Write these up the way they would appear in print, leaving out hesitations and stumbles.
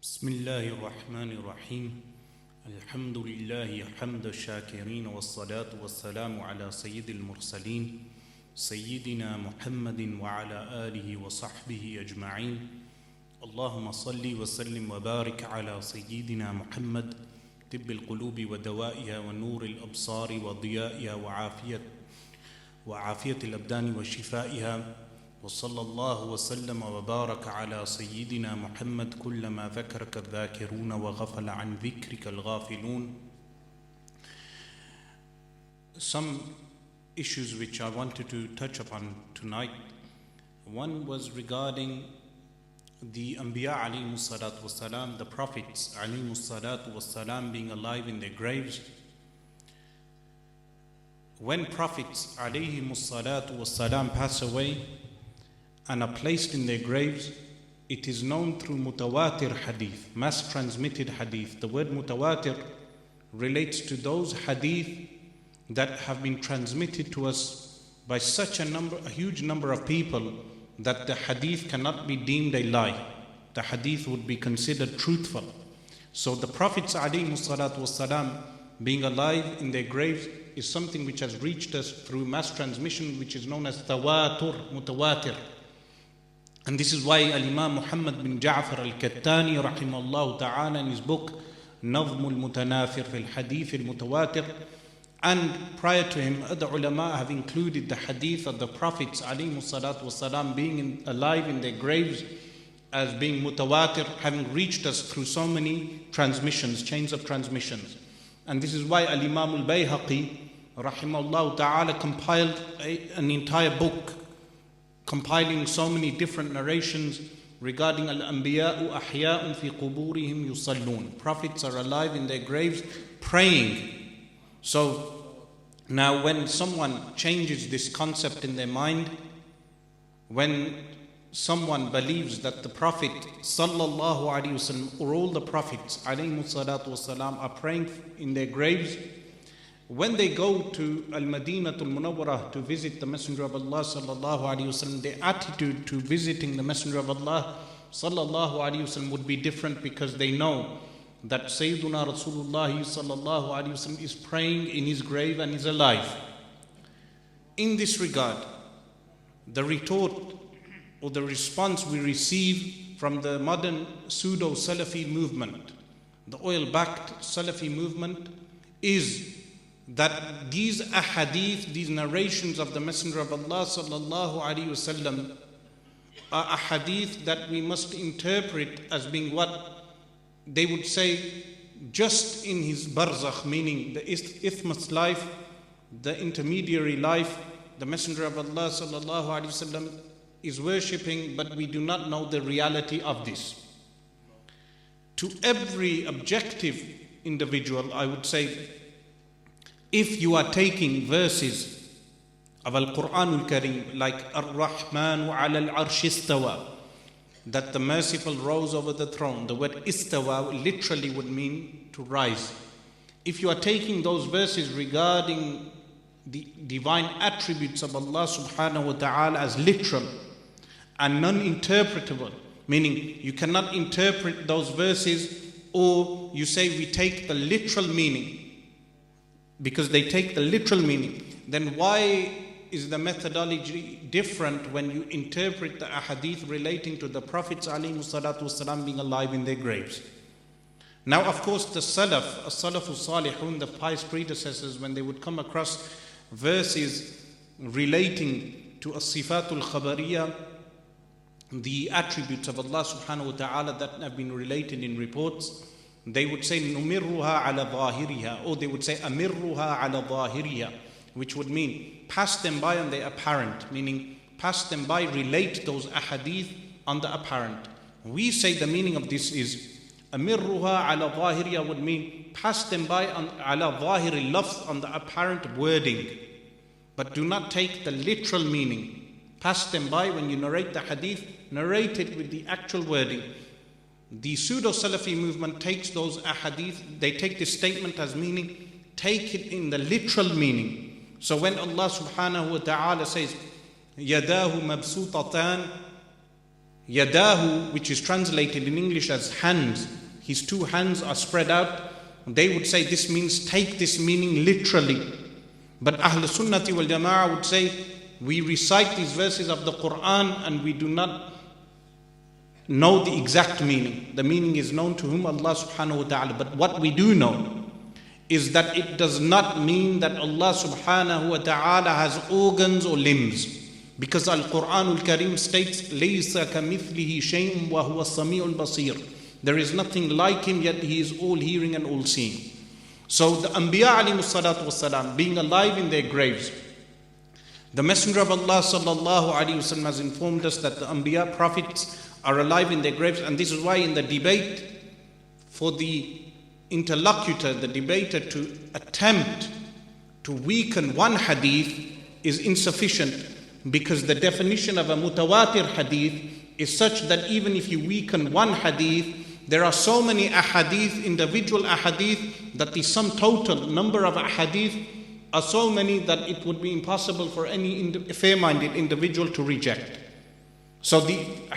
بسم الله الرحمن الرحيم الحمد لله حمد الشاكرين والصلاة والسلام على سيد المرسلين سيدنا محمد وعلى آله وصحبه أجمعين اللهم صل وسلم وبارك على سيدنا محمد طب القلوب ودوائها ونور الأبصار وضيائها وعافية الأبدان وشفائها وصلى الله وسلم وبارك على سيدنا محمد كلما ذكرك الذاكرون وغفل عن ذكرك الغافلون. Some issues which I wanted to touch upon tonight. One was regarding the Anbiya alayhimus salatu wassalam, the prophets alayhimus salatu wassalam being alive in their graves. When prophets alayhimus salatu wassalam pass away and are placed in their graves, it is known through mutawatir hadith, mass transmitted hadith. The word mutawatir relates to those hadith that have been transmitted to us by such a huge number of people that the hadith cannot be deemed a lie. The hadith would be considered truthful. So the prophets ﷺ being alive in their graves is something which has reached us through mass transmission, which is known as tawatur, mutawatir. And this is why Al-Imam Muhammad bin Ja'far al-Kattani rahimahullah ta'ala in his book Nazm al-Mutanafir fil Hadith al-Mutawatir, and prior to him other ulama have included the hadith of the prophets alayhi salatu wasalam being alive in their graves as being mutawatir, having reached us through so many transmissions, chains of transmissions. And this is why Al-Imam al-Bayhaqi rahimahullah ta'ala compiled an entire book compiling so many different narrations regarding al-anbiya'u ahya'un fi quburihim yusallun. Prophets are alive in their graves praying. So now when someone changes this concept in their mind, when someone believes that the Prophet sallallahu alaihi wasallam or all the prophets alayhi salatu wasalam are praying in their graves, when they go to Al-Madinatul Munawwarah to visit the Messenger of Allah sallallahu alaihi wasallam, their attitude to visiting the Messenger of Allah sallallahu alaihi wasallam would be different, because they know that Sayyiduna Rasulullah sallallahu alaihi wasallam is praying in his grave and is alive. In this regard, the retort or the response we receive from the modern pseudo-Salafi movement, the oil-backed Salafi movement, is that these ahadith, these narrations of the Messenger of Allah sallallahu alaihi wasallam are ahadith that we must interpret as being what they would say just in his barzakh, meaning the isthmus life, the intermediary life. The Messenger of Allah sallallahu alaihi wasallam is worshipping, but we do not know the reality of this. To every objective individual, I would say, if you are taking verses of Al-Quran Al-Kareem like Ar-Rahman wa ala al-Arsh istawa, that the merciful rose over the throne, the word istawa literally would mean to rise. If you are taking those verses regarding the divine attributes of Allah subhanahu wa ta'ala as literal and non-interpretable, meaning you cannot interpret those verses, or you say we take the literal meaning, because they take the literal meaning, then why is the methodology different when you interpret the ahadith relating to the Prophets alayhi salatu wasalam being alive in their graves? Now, of course, the Salaf, as-Salafu Salihun, the pious predecessors, when they would come across verses relating to as-Sifatul Khabariyah, the attributes of Allah subhanahu wa ta'ala that have been related in reports, they would say numirruha ala zahiriha, or they would say amirruha ala zahiriha, which would mean pass them by on the apparent, meaning pass them by, relate those ahadith on the apparent. We say the meaning of this is amirruha ala zahiriha would mean pass them by on ala zahiri lafz, on the apparent wording, but do not take the literal meaning. Pass them by when you narrate the hadith, narrate it with the actual wording. The pseudo-Salafi movement takes those ahadith, they take this statement as meaning, take it in the literal meaning. So when Allah subhanahu wa ta'ala says, يَدَاهُ مَبْسُوطَتَانِ Yadahu, which is translated in English as hands, his two hands are spread out. They would say this means, take this meaning literally. But Ahl Sunnati wal Jama'ah would say, we recite these verses of the Quran and we do not know the exact meaning. The meaning is known to whom? Allah subhanahu wa ta'ala. But what we do know is that it does not mean that Allah subhanahu wa ta'ala has organs or limbs. Because Al-Quran Al-Karim states, لَيْسَ كَمِثْلِهِ شَيْءٌ وَهُوَ السَّمِيعُ الْبَصِيرُ. There is nothing like him, yet he is all hearing and all seeing. So the Anbiya alayhimu salatu wassalam, being alive in their graves, the Messenger of Allah sallallahu alayhi wasallam has informed us that the Anbiya prophets are alive in their graves. And this is why in the debate, for the interlocutor, the debater, to attempt to weaken one hadith is insufficient, because the definition of a mutawatir hadith is such that even if you weaken one hadith, there are so many ahadith, individual ahadith, that the sum total number of ahadith are so many that it would be impossible for any fair-minded individual to reject. So the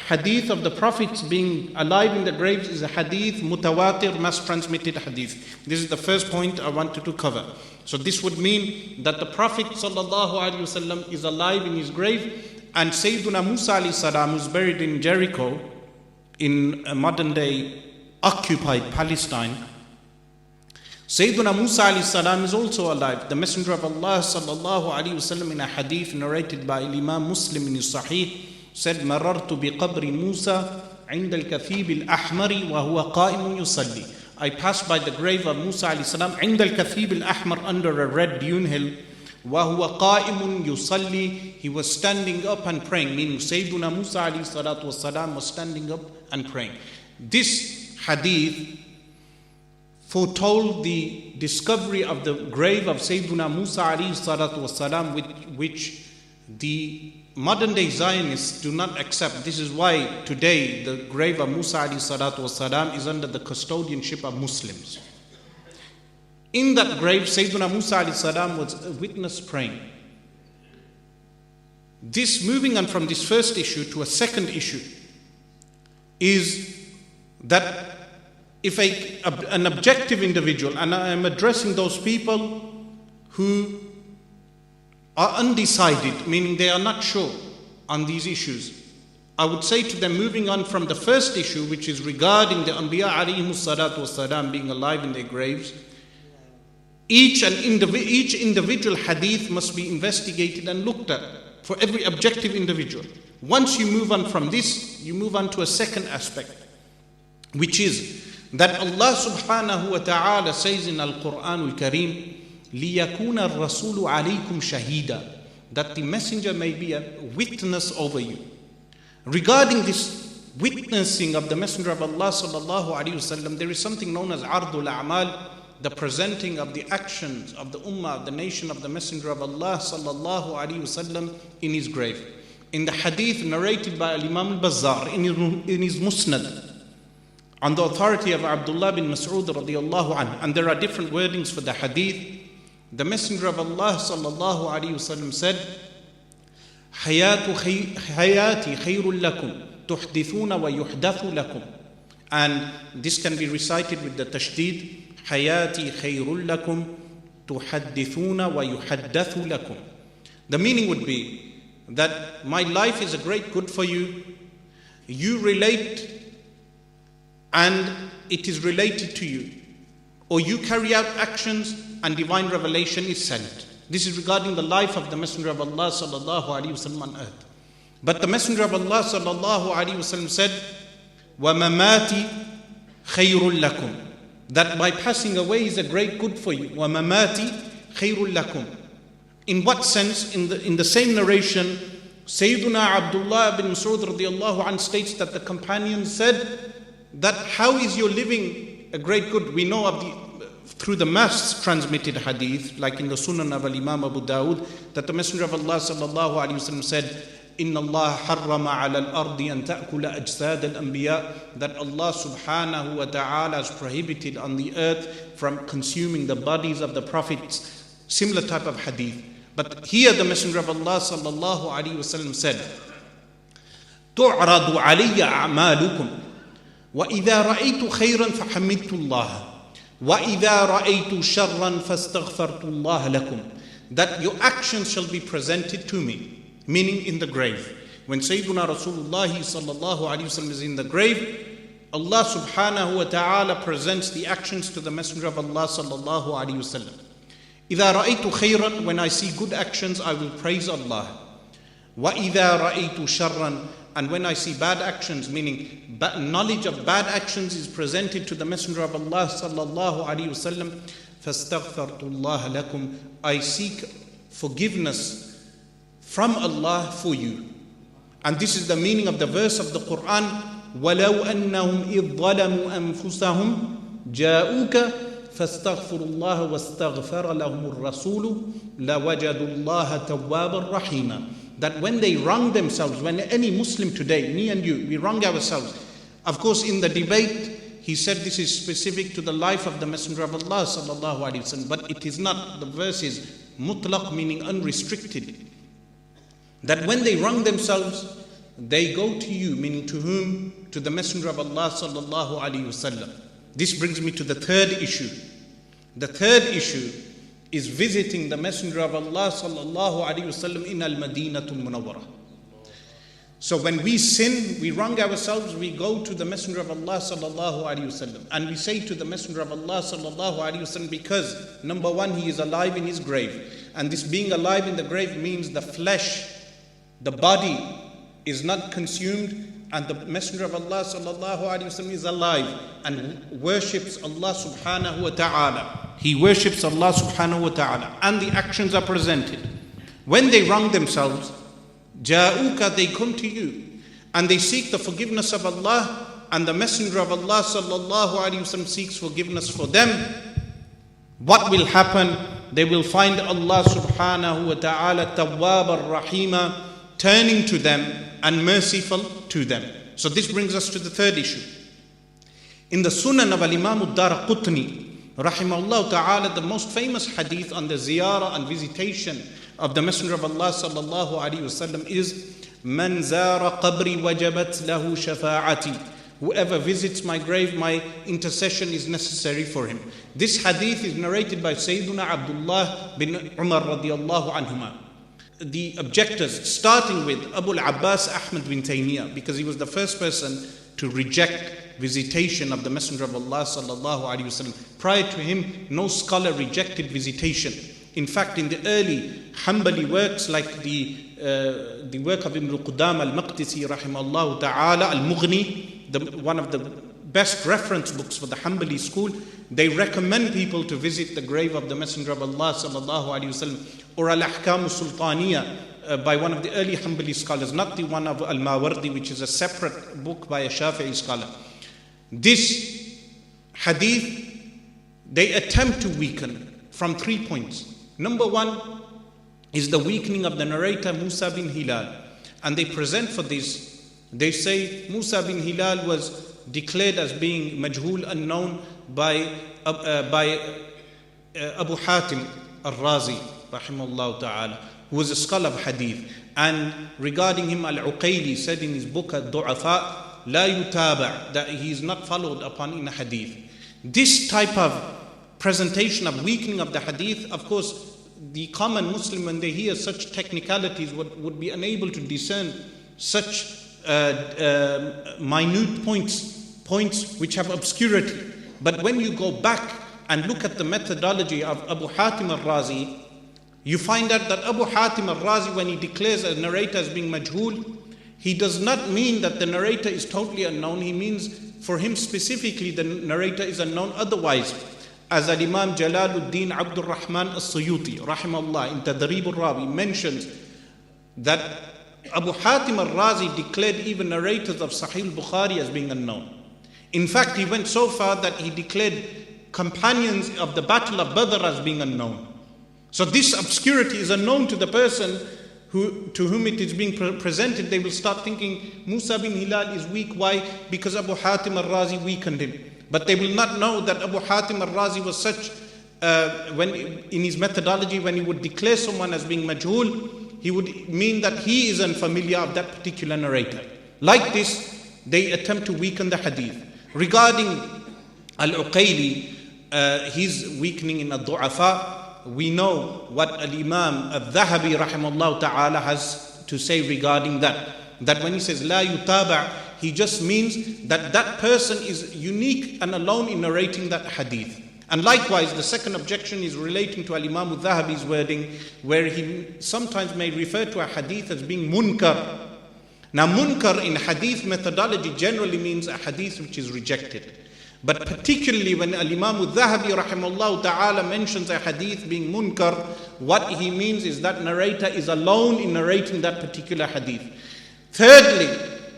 hadith of the prophets being alive in the graves is a hadith, mutawatir, mass-transmitted hadith. This is the first point I wanted to cover. So this would mean that the Prophet ﷺ is alive in his grave, and Sayyiduna Musa alayhi salam, who's buried in Jericho, in modern-day occupied Palestine, Sayyiduna Musa alayhi salam is also alive. The Messenger of Allah sallallahu alayhi wasallam, in a hadith narrated by Imam Muslim in his Sahih, said, مررت بقبر موسى عند الكثيب الأحمر وهو قائم يصلي. I passed by the grave of Musa alayhi salam عند الكثيب الأحمر, under a red dune hill. وهو قائم يصلي. He was standing up and praying, meaning Sayyiduna Musa alayhi salatu wasalam was standing up and praying. This hadith foretold the discovery of the grave of Sayyiduna Musa alayhi salatu wasalam, which the modern day Zionists do not accept. This is why today the grave of Musa alayhi salatu wasalam is under the custodianship of Muslims. In that grave, Sayyiduna Musa alayhi salam was a witness praying. This, moving on from this first issue to a second issue, is that if an objective individual, and I am addressing those people who are undecided, meaning they are not sure on these issues, I would say to them, moving on from the first issue, which is regarding the Anbiya alayhimu salatu wasalam being alive in their graves, each individual hadith must be investigated and looked at for every objective individual. Once you move on from this, you move on to a second aspect, which is that Allah subhanahu wa ta'ala says in Al-Quran Al-Karim, لِيَكُونَ الرَّسُولُ عَلَيْكُمْ شَهِيدًا, that the messenger may be a witness over you. Regarding this witnessing of the Messenger of Allah sallallahu alaihi wasallam, there is something known as Ardul A'mal, the presenting of the actions of the ummah, of the nation of the Messenger of Allah sallallahu alaihi wasallam in his grave. In the hadith narrated by Imam al-Bazzar in his Musnad, on the authority of Abdullah bin Mas'ud radiyallahu anhu, and there are different wordings for the hadith, the Messenger of Allah sallallahu alaihi wasallam said, hayati khayrul lakum tuhdithuna wa yuhdathu lakum. And this can be recited with the tashdid, hayati khayrul lakum tuhaddithuna wa yuhaddathu lakum. The meaning would be that my life is a great good for you. You relate and it is related to you. Or you carry out actions and divine revelation is sent. This is regarding the life of the Messenger of Allah sallallahu alaihi wasallam on earth. But the Messenger of Allah sallallahu alaihi wasallam said, وَمَمَاتِ خَيْرٌ لَكُمْ, that my passing away is a great good for you. وَمَمَاتِ خَيْرٌ لَكُمْ. In what sense? In the same narration, Sayyiduna Abdullah bin Mas'ud radiyallahu anhu states that the companions said that how is your living a great good? We know of through the mass transmitted hadith, like in the Sunan of Imam Abu Dawud, that the Messenger of Allah sallallahu alaihi wasallam said, Inna Allah harrama ala al-ardi an ta'kula ajsad al-anbiya, that Allah subhanahu wa ta'ala has prohibited on the earth from consuming the bodies of the prophets. Similar type of hadith. But here the Messenger of Allah sallallahu alaihi wasallam said, تعرض علي أعمالكم وإذا رأيت خيرا فحمدت الله وإذا رأيت شرا فاستغفرت الله لكم. That your actions shall be presented to me, meaning in the grave. When Sayyiduna Rasulullah sallallahu alayhi wasallam is in the grave, Allah subhanahu wa ta'ala presents the actions to the Messenger of Allah sallallahu alayhi wasallam. إِذَا رَأَيْتُ خَيْرًا, when I see good actions, I will praise Allah. وَإِذَا رَأَيْتُ شَرًّا, and when I see bad actions, meaning knowledge of bad actions is presented to the Messenger of Allah sallallahu alayhi wasallam, فَاسْتَغْفَرْتُ اللَّهَ لَكُمْ, I seek forgiveness from Allah for you. And this is the meaning of the verse of the Quran, وَلَوْ أَنَّهُمْ إِذْ ظَلَمُوا أَنفُسَهُمْ جَاءُوكَ فَاسْتَغْفِرُوا اللَّهَ وَاسْتَغْفَرَ لَهُمُ الرَّسُولُ لَوَجَدُوا اللَّهَ تَوَّابًا رَحِيمًا. That when they wrong themselves, when any Muslim today, me and you, we wrong ourselves. Of course, in the debate, he said this is specific to the life of the Messenger of Allah sallallahu alaihi wasallam, but it is not. The verse is mutlaq, meaning unrestricted. That when they wrong themselves, they go to you, meaning to whom? To the Messenger of Allah sallallahu alaihi wasallam. This brings me to the third issue. The third issue is visiting the Messenger of Allah sallallahu alaihi wasallam in al-Madinatul Munawwarah. So when we sin, we wrong ourselves, we go to the Messenger of Allah sallallahu alaihi wasallam, and we say to the Messenger of Allah sallallahu alaihi wasallam, because number one, he is alive in his grave, and this being alive in the grave means the flesh, the body is not consumed, and the Messenger of Allah sallallahu alaihi wasallam is alive and worships Allah subhanahu wa ta'ala. He worships Allah subhanahu wa ta'ala, and the actions are presented. When they wrong themselves, Ja'uka, they come to you and they seek the forgiveness of Allah, and the Messenger of Allah sallallahu alaihi wasallam seeks forgiveness for them. What will happen? They will find Allah subhanahu wa ta'ala tawwab ar-rahima, turning to them and merciful to them. So this brings us to the third issue. In the Sunan of Al-Imam ad-Daraqutni rahimahullah ta'ala, the most famous hadith on the ziyarah and visitation of the Messenger of Allah sallallahu alaihi wasallam is Man zara qabri wajabat lahu shafa'ati. Whoever visits my grave, my intercession is necessary for him. This hadith is narrated by Sayyiduna Abdullah bin Umar radiyallahu anhuma. The objectors, starting with Abu al-Abbas Ahmad bin Taymiyyah, because he was the first person to reject visitation of the Messenger of Allah sallallahu alaihi wasallam. Prior to him, no scholar rejected visitation. In fact, in the early Hanbali works like the work of Ibn Qudama al-Maqdisi rahimahullah ta'ala, al-Mughni, one of the best reference books for the Hanbali school, they recommend people to visit the grave of the Messenger of Allah sallallahu alaihi wasallam, or al-Ahkam al-Sultaniya by one of the early Hanbali scholars, not the one of al-Mawardi, which is a separate book by a Shafi'i scholar. This hadith, they attempt to weaken from 3 points. Number one is the weakening of the narrator Musa bin Hilal. And they present for this, they say Musa bin Hilal was declared as being majhul, unknown by Abu Hatim al-Razi rahimahullah ta'ala, who was a scholar of hadith. And regarding him, Al-Uqayli said in his book Ad-Du'afa, La yutaba', that he is not followed upon in a hadith. This type of presentation of weakening of the hadith, of course, the common Muslim, when they hear such technicalities, would be unable to discern such minute points which have obscurity. But when you go back and look at the methodology of Abu Hatim al-Razi, you find out that Abu Hatim al-Razi, when he declares a narrator as being majhul, he does not mean that the narrator is totally unknown. He means for him specifically the narrator is unknown otherwise. As Al-Imam Jalaluddin Abdul Rahman As-Suyuti rahimahullah in Tadrib al-Rawi mentions that Abu Hatim al-Razi declared even narrators of Sahih al-Bukhari as being unknown. In fact, he went so far that he declared companions of the Battle of Badr as being unknown. So this obscurity is unknown to the person to whom it is being presented. They will start thinking Musa bin Hilal is weak. Why? Because Abu Hatim al-Razi weakened him. But they will not know that Abu Hatim al-Razi was such, when in his methodology, when he would declare someone as being majhul, he would mean that he is unfamiliar of that particular narrator. Like this, they attempt to weaken the hadith. Regarding Al-Uqayli, his weakening in Al-Du'afa, we know what Al-Imam Al-Dhahabi rahimahullah ta'ala has to say regarding that. That when he says La yutaba', he just means that that person is unique and alone in narrating that hadith. And likewise, the second objection is relating to Al-Imam Al-Dhahabi's wording, where he sometimes may refer to a hadith as being munkar. Now, munkar in hadith methodology generally means a hadith which is rejected. But particularly when Al-Imam Al-Dhahabi rahimahullah ta'ala mentions a hadith being munkar, what he means is that narrator is alone in narrating that particular hadith. Thirdly,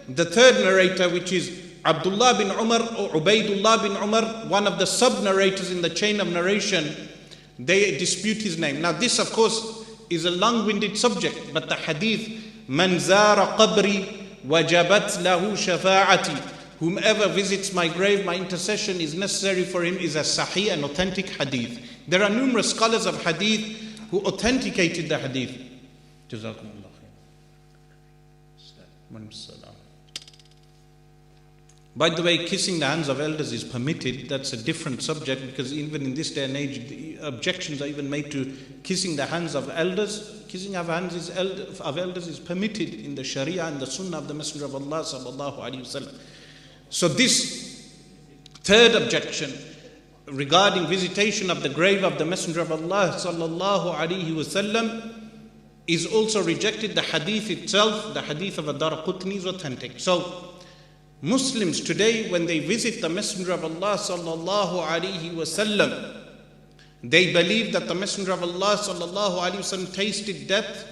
the third narrator, which is Abdullah bin Umar or Ubaidullah bin Umar, one of the sub-narrators in the chain of narration, they dispute his name. Now this, of course, is a long-winded subject, but the hadith, Man zara qabri wajabat lahu shafa'ati, whomever visits my grave, my intercession is necessary for him, is a sahih and authentic hadith. There are numerous scholars of hadith who authenticated the hadith. Jazakumullah khair. By the way, kissing the hands of elders is permitted. That's a different subject, because even in this day and age, the objections are even made to kissing the hands of elders. Kissing of hands of elders is permitted in the Sharia and the Sunnah of the Messenger of Allah sallallahu alaihi wasallam. So this third objection regarding visitation of the grave of the Messenger of Allah sallallahu alaihi wasallam is also rejected. The hadith itself, the hadith of Ad-Daraqutni, is authentic. So Muslims today, when they visit the Messenger of Allah sallallahu alaihi wasallam, they believe that the Messenger of Allah sallallahu alaihi wasallam tasted death,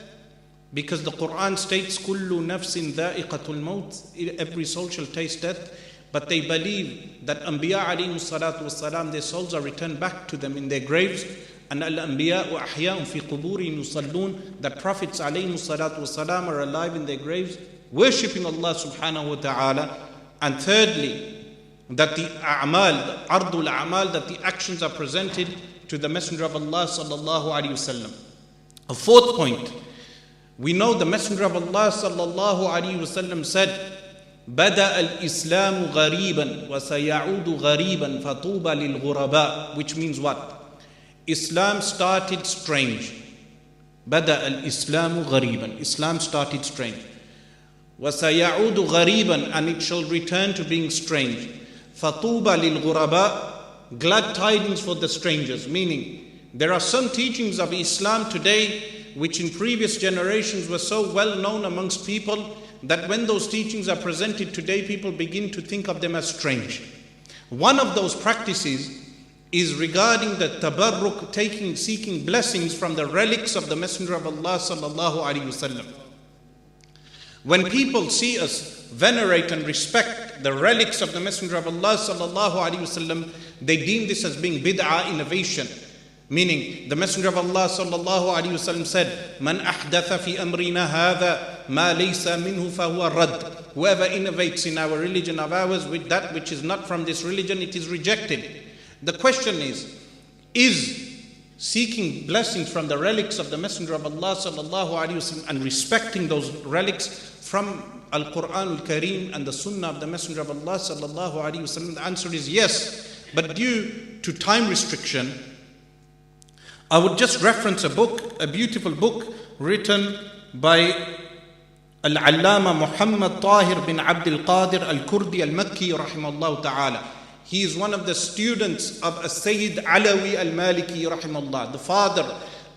because the Quran states, "Kullu nafsin dha'iqatul maut," every soul shall taste death. But they believe that Anbiya alayhi salatu wasalam, their souls are returned back to them in their graves. And al-anbiya wa ahya'un fi quburihim yusallun, that prophets alayhi salatu wasalam are alive in their graves, worshipping Allah subhanahu wa ta'ala. And thirdly, that the a'mal, the ardul a'mal, that the actions are presented to the Messenger of Allah sallallahu alaihi wasallam. A fourth point, we know the Messenger of Allah sallallahu alaihi wasallam said, "Bada al-Islamu ghariban wa sayaudu ghariban fatuba lil ghuraba," which means what? Islam started strange. Bada al-Islamu ghariban. Islam started strange. وَسَيَعُودُ غَرِيبًا, and it shall return to being strange. فَطُوبَ لِلْغُرَبَاء, glad tidings for the strangers. Meaning, there are some teachings of Islam today which in previous generations were so well known amongst people that when those teachings are presented today, people begin to think of them as strange. One of those practices is regarding the tabarruk, seeking blessings from the relics of the Messenger of Allah sallallahu alaihi wasallam. When people see us venerate and respect the relics of the Messenger of Allah sallallahu alaihi wasallam, they deem this as being bid'ah, innovation. Meaning, the Messenger of Allah sallallahu alaihi wasallam said, "Man ahdatha fi amrina hadha ma laysa minhu fahuwa rad." Whoever innovates in our religion of ours with that which is not from this religion, it is rejected. The question is seeking blessings from the relics of the Messenger of Allah sallallahu alaihi wasallam and respecting those relics from Al-Quran Al-Kareem and the Sunnah of the Messenger of Allah sallallahu alaihi wasallam? The answer is yes, but due to time restriction, I would just reference a book, a beautiful book written by Al-Allama Muhammad Tahir bin Abdul Qadir Al-Kurdi Al-Makki rahimahullah ta'ala. He is one of the students of As-Sayyid Alawi Al-Maliki rahimahullah, the father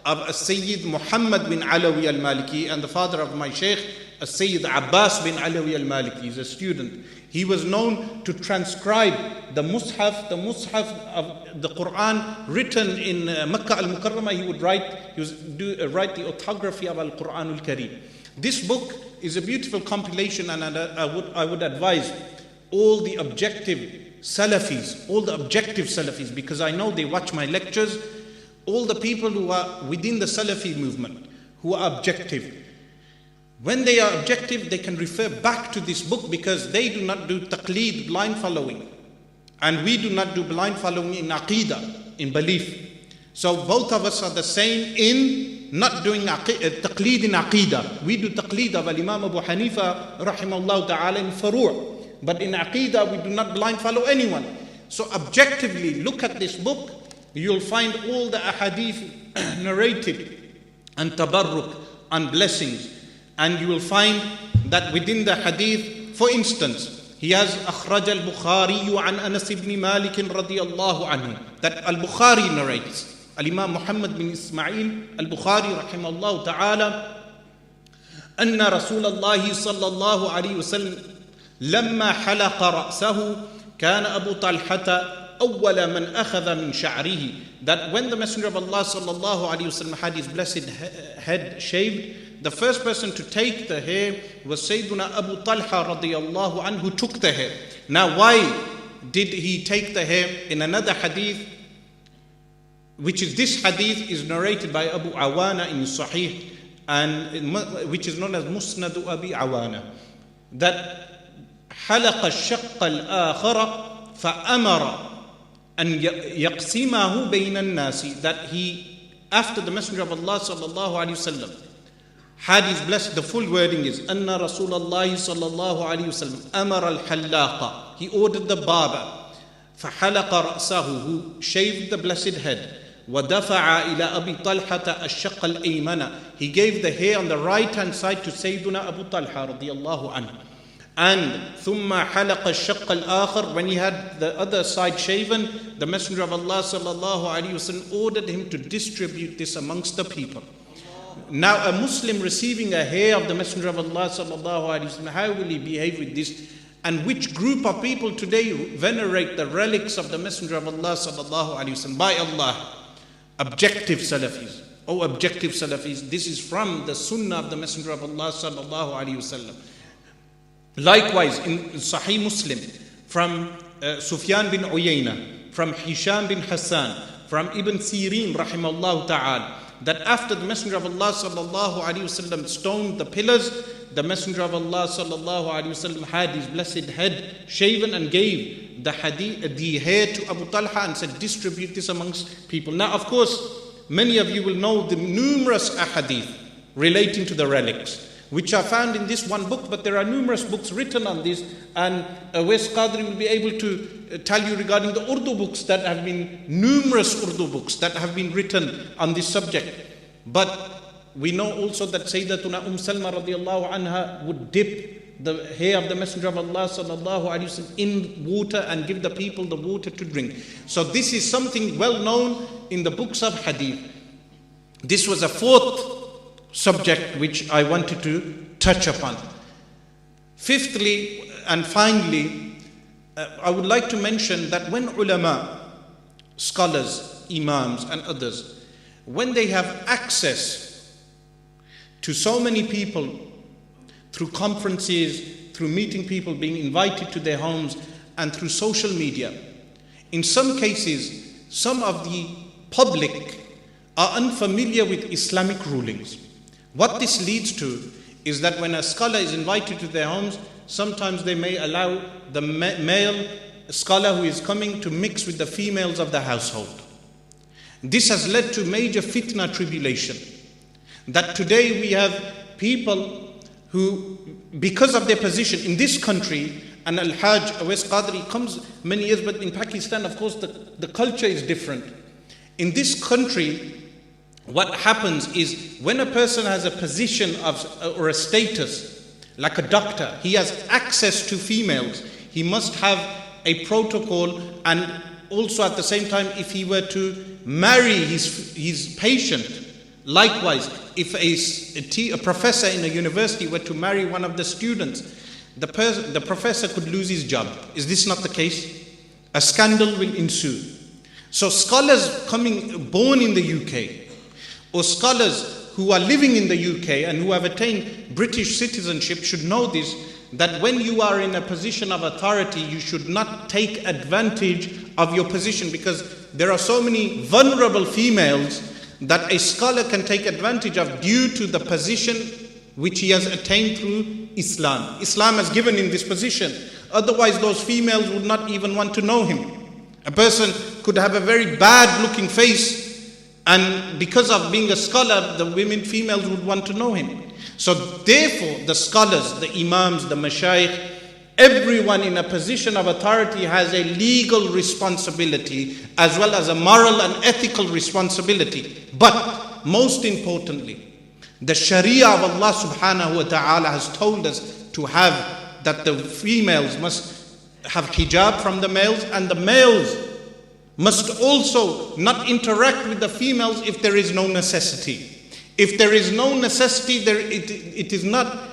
of As-Sayyid Muhammad bin Alawi Al-Maliki, and the father of my Shaykh As-Sayyid Abbas bin Alawi Al-Maliki. He's a student. He was known to transcribe the Mus'haf of the Quran written in Makkah Al-Mukarramah. He would write the orthography of Al-Quran Al-Kareem. This book is a beautiful compilation, and I would advise all the objective Salafis, because I know they watch my lectures, all the people who are within the Salafi movement, who are objective. When they are objective, they can refer back to this book, because they do not do taqleed, blind following. And we do not do blind following in aqidah, in belief. So both of us are the same in not doing taqleed in aqidah. We do taqleed of Imam Abu Hanifa rahimahullah ta'ala in furu'. But in aqidah, we do not blind follow anyone. So objectively, look at this book. You'll find all the ahadith narrated and tabarruk and blessings. And you will find that within the hadith, for instance, he has أخرج البخاري عن أنس بن مالك رضي الله عنه. That Al-Bukhari narrates. Al-Imam Muhammad bin Ismail Al-Bukhari رحمه الله تعالى أن رسول الله صلى الله عليه وسلم لما حلق رأسه كان أبو طلحة أول من أخذ من شعره. That when the Messenger of Allah صلى الله عليه وسلم had his blessed head shaved, the first person to take the hair was Sayyiduna Abu Talha radiyallahu anhu, who took the hair. Now why did he take the hair? In another hadith, which is this hadith is narrated by Abu Awana in Sahih, and which is known as Musnad Abi Awana, that حلق الشق الآخر فأمر أن يقسمه بين الناس. That he, after the Messenger of Allah صلى الله عليه وسلم had his blessed, the full wording is أن رسول الله صلى الله عليه وسلم أمر الحلاق, he ordered the barber, فحلق رأسه, who shaved the blessed head, ودفع إلى أبي طلحة الشق الأيمن, he gave the hair on the right hand side to Sayyiduna Abu Talha رضي الله عنه. And ثم حلق الشق الآخر, when he had the other side shaven, the Messenger of Allah sallallahu alaihi wasallam ordered him to distribute this amongst the people. Now a Muslim receiving a hair of the Messenger of Allah sallallahu alaihi wasallam, how will he behave with this? And which group of people today venerate the relics of the Messenger of Allah sallallahu alaihi wasallam? By Allah, objective Salafis. Oh, objective Salafis, this is from the Sunnah of the Messenger of Allah sallallahu alaihi wasallam. Likewise, in Sahih Muslim, from Sufyan bin Uyayna, from Hisham bin Hassan, from Ibn Sirin rahimahullah ta'ala, that after the Messenger of Allah sallallahu alaihi wasallam stoned the pillars, the Messenger of Allah sallallahu alaihi wasallam had his blessed head shaven and gave the hair to Abu Talha and said, distribute this amongst people. Now, of course, many of you will know the numerous ahadith relating to the relics, which are found in this one book, but there are numerous books written on this, and Wes Qadri will be able to tell you regarding the Urdu books that have been, numerous Urdu books that have been written on this subject. But we know also that Sayyidatuna Salma radiallahu anha would dip the hair of the Messenger of Allah sallallahu alaihi wasallam in water and give the people the water to drink. So this is something well known in the books of hadith. This was a fourth subject which I wanted to touch upon. Fifthly and finally, I would like to mention that when ulama, scholars, imams and others, when they have access to so many people through conferences, through meeting people, being invited to their homes, and through social media, in some cases, some of the public are unfamiliar with Islamic rulings. What this leads to is that when a scholar is invited to their homes, sometimes they may allow the male scholar who is coming to mix with the females of the household. This has led to major fitna tribulation. That today we have people who, because of their position in this country, and Al-Hajj Wes Qadri comes many years, but in Pakistan, of course, the culture is different. In this country, what happens is when a person has a position of or a status, like a doctor, he has access to females, he must have a protocol, and also at the same time, if he were to marry his patient, likewise, if a professor in a university were to marry one of the students, the professor could lose his job. Is this not the case? A scandal will ensue. So scholars born in the UK, or scholars who are living in the UK and who have attained British citizenship should know this, that when you are in a position of authority, you should not take advantage of your position, because there are so many vulnerable females that a scholar can take advantage of due to the position which he has attained through Islam. Islam has given him this position. Otherwise, those females would not even want to know him. A person could have a very bad looking face And because of being a scholar, the females would want to know him. So therefore, the scholars, the imams, the mashayikh, everyone in a position of authority has a legal responsibility as well as a moral and ethical responsibility. But most importantly, the Sharia of Allah subhanahu wa ta'ala has told us to have that the females must have hijab from the males, and the males must also not interact with the females if there is no necessity. If there is no necessity, it is not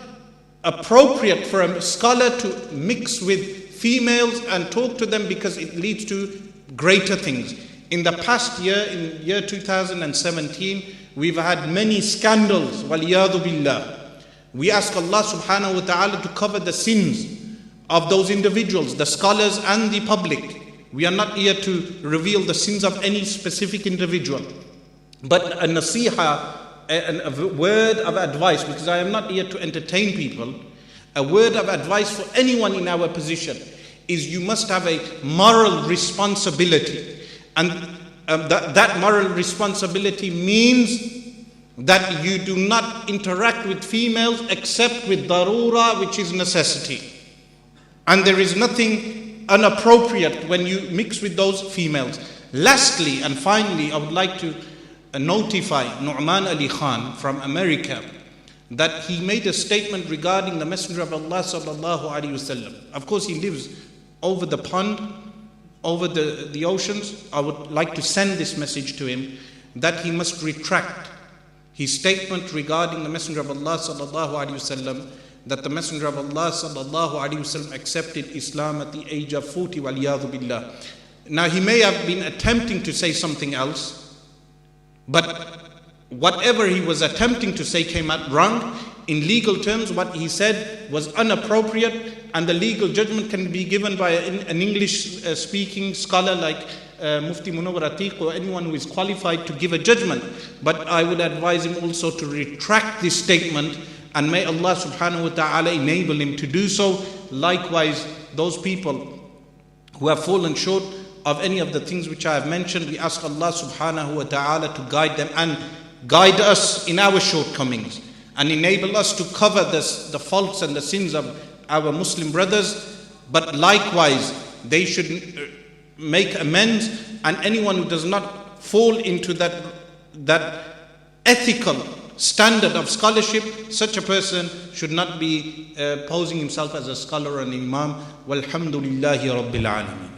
appropriate for a scholar to mix with females and talk to them, because it leads to greater things. In the past year, in year 2017, we've had many scandals, waliyadu billah. We ask Allah subhanahu wa ta'ala to cover the sins of those individuals, the scholars and the public. We are not here to reveal the sins of any specific individual, but a nasiha, a word of advice, because I am not here to entertain people. A word of advice for anyone in our position is you must have a moral responsibility. And that moral responsibility means that you do not interact with females except with darura, which is necessity. And there is nothing inappropriate when you mix with those females. Lastly and finally, I would like to notify Nu'man Ali Khan from America that he made a statement regarding the Messenger of Allah sallallahu alaihi wasallam. Of course, he lives over the pond, over the oceans. I would like to send this message to him that he must retract his statement regarding the Messenger of Allah sallallahu alaihi wasallam, that the Messenger of Allah sallallahu alaihi wasallam accepted Islam at the age of 40, waliyadu billah. Now, he may have been attempting to say something else, but whatever he was attempting to say came out wrong. In legal terms, what he said was inappropriate, and the legal judgment can be given by an English-speaking scholar like Mufti Munawwar Atiq, or anyone who is qualified to give a judgment. But I would advise him also to retract this statement, and may Allah subhanahu wa ta'ala enable him to do so. Likewise, those people who have fallen short of any of the things which I have mentioned, we ask Allah subhanahu wa ta'ala to guide them and guide us in our shortcomings, and enable us to cover the faults and the sins of our Muslim brothers. But likewise, they should make amends, and anyone who does not fall into that ethical standard of scholarship, such a person should not be posing himself as a scholar or an imam. Walhamdulillahi Rabbil Alameen.